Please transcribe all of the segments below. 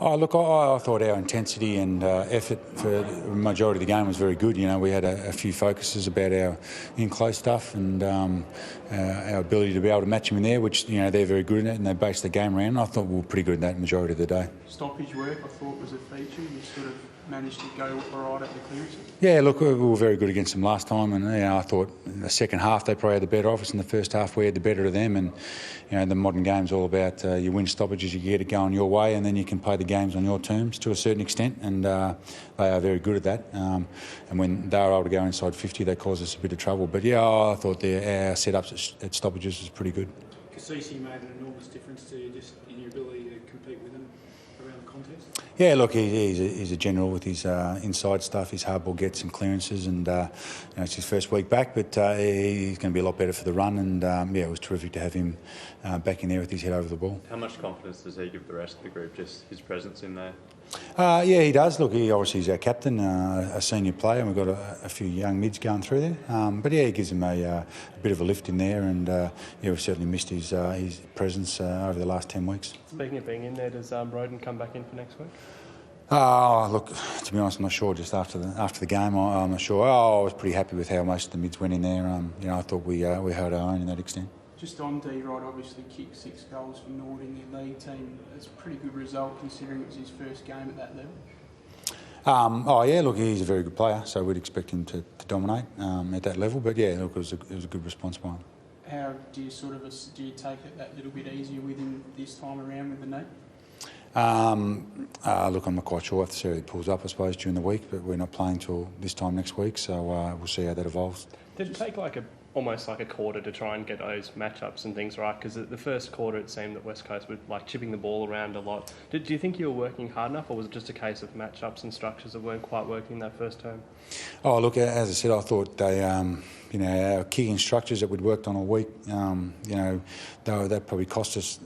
Oh, look, I thought our intensity and effort for the majority of the game was very good. You know, we had a few focuses about our in-close stuff and our ability to be able to match them in there, which, you know, they're very good at, and they based the game around. I thought we were pretty good in that majority of the day. Stoppage work, I thought, was a feature. You sort of managed to go all right at the clearances. Yeah, look, we were very good against them last time, and you know, I thought in the second half they probably had the better of us. In the first half we had the better of them, and you know, the modern game's all about you win stoppages, you get it going your way, and then you can play the games on your terms to a certain extent, and they are very good at that. And when they were able to go inside 50, they caused us a bit of trouble. But yeah, I thought our setups at stoppages was pretty good. Kasisi made an enormous difference to you just in your ability to compete with them around the contest? Yeah, look, he's a general with his inside stuff, his hardball gets and clearances, and you know, it's his first week back, but he's going to be a lot better for the run, and yeah, it was terrific to have him back in there with his head over the ball. How much confidence does he give the rest of the group, just his presence in there? Yeah, he does. Look, he obviously is our captain, a senior player, and we've got a few young mids going through there. But yeah, he gives him a bit of a lift in there, and yeah, we've certainly missed his presence over the last 10 weeks. Speaking of being in there, does Roden come back in for next week? Look, to be honest, I'm not sure. Just after the game, I'm not sure. I was pretty happy with how most of the mids went in there. You know, I thought we held our own in that extent. Just on D-Rod, obviously kicked 6 goals for Nord in your league team. It's a pretty good result considering it was his first game at that level. Oh yeah, look, he's a very good player, so we'd expect him to dominate at that level. But yeah, look, it was a good response by him. How do you take it that little bit easier with him this time around with the knee? Look, I'm not quite sure if he pulls up, I suppose, during the week, but we're not playing till this time next week, so we'll see how that evolves. Did it take almost like a quarter to try and get those matchups and things right? Because the first quarter it seemed that West Coast were like chipping the ball around a lot. Do you think you were working hard enough, or was it just a case of matchups and structures that weren't quite working that first term? Oh, look, as I said, I thought they, you know, our key structures that we'd worked on all week, you know, that probably cost us.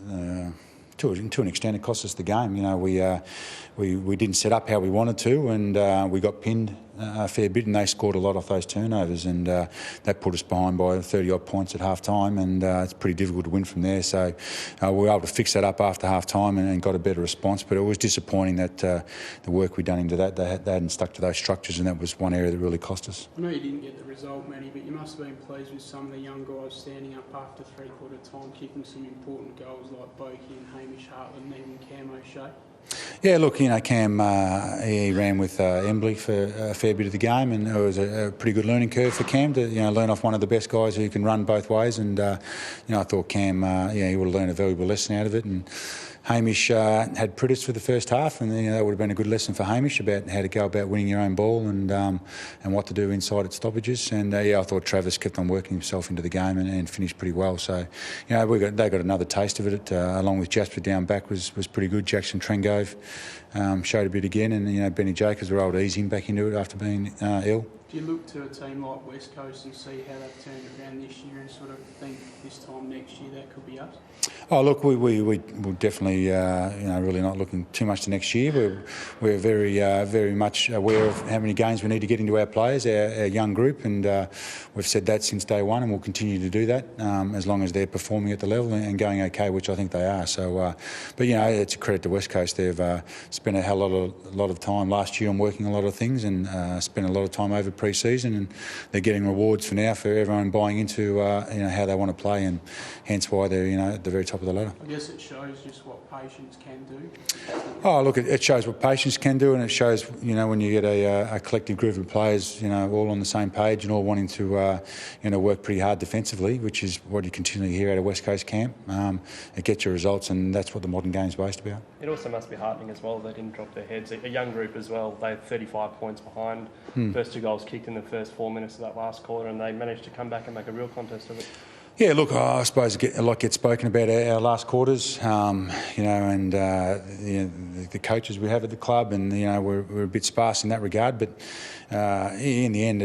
To an extent, it cost us the game. You know, we didn't set up how we wanted to, and we got pinned a fair bit, and they scored a lot off those turnovers, and that put us behind by 30-odd points at half-time, and it's pretty difficult to win from there. So we were able to fix that up after half-time and got a better response, but it was disappointing that the work we'd done into that, they hadn't stuck to those structures, and that was one area that really cost us. I know you didn't get the result, Matty, but you must have been pleased with some of the young guys standing up after three-quarter time, kicking some important goals like Boki and Hamish Hartland and even Cam O'Shea. Yeah, look, you know, Cam, he ran with Embley for a fair bit of the game, and it was a pretty good learning curve for Cam to, you know, learn off one of the best guys who can run both ways, and you know, I thought Cam, yeah, he would have learned a valuable lesson out of it. And Hamish had Pritis for the first half, and you know, that would have been a good lesson for Hamish about how to go about winning your own ball and what to do inside at stoppages. And yeah, I thought Travis kept on working himself into the game and finished pretty well. So, you know, they got another taste of it. Along with Jasper down back was pretty good. Jackson Trengove showed a bit again, and you know, Benny Jacobs were able to ease him back into it after being ill. Do you look to a team like West Coast and see how they've turned it around this year and sort of think this time next year that could be us? Oh, look, we're definitely, you know, really not looking too much to next year. We're very much aware of how many games we need to get into our players, our young group, and we've said that since day one, and we'll continue to do that as long as they're performing at the level and going okay, which I think they are. So, but you know, it's a credit to West Coast. They've spent a lot of time last year on working a lot of things, and spent a lot of time over pre-season, and they're getting rewards for now for everyone buying into you know, how they want to play, and hence why they're, you know, at the very top of the ladder. I guess it shows just what patience can do. Oh, look, it shows what patience can do, and it shows, you know, when you get a collective group of players, you know, all on the same page and all wanting to, you know, work pretty hard defensively, which is what you continually hear out of West Coast camp. It gets your results, and that's what the modern game is based about. It also must be heartening as well they didn't drop their heads. A young group as well. They had 35 points behind. First 2 goals kicked in the first 4 minutes of that last quarter, and they managed to come back and make a real contest of it. Yeah, look, I suppose a lot gets spoken about our last quarters, you know, and you know, the coaches we have at the club, and you know, we're a bit sparse in that regard. But in the end,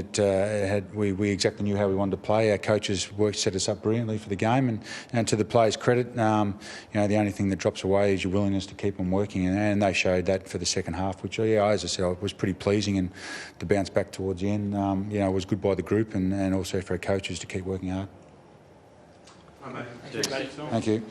we exactly knew how we wanted to play. Our coaches set us up brilliantly for the game, and to the players' credit, you know, the only thing that drops away is your willingness to keep on working, and they showed that for the second half, which, yeah, as I said, was pretty pleasing, and to bounce back towards the end, you know, was good by the group, and also for our coaches to keep working hard. Thank you. Thank you.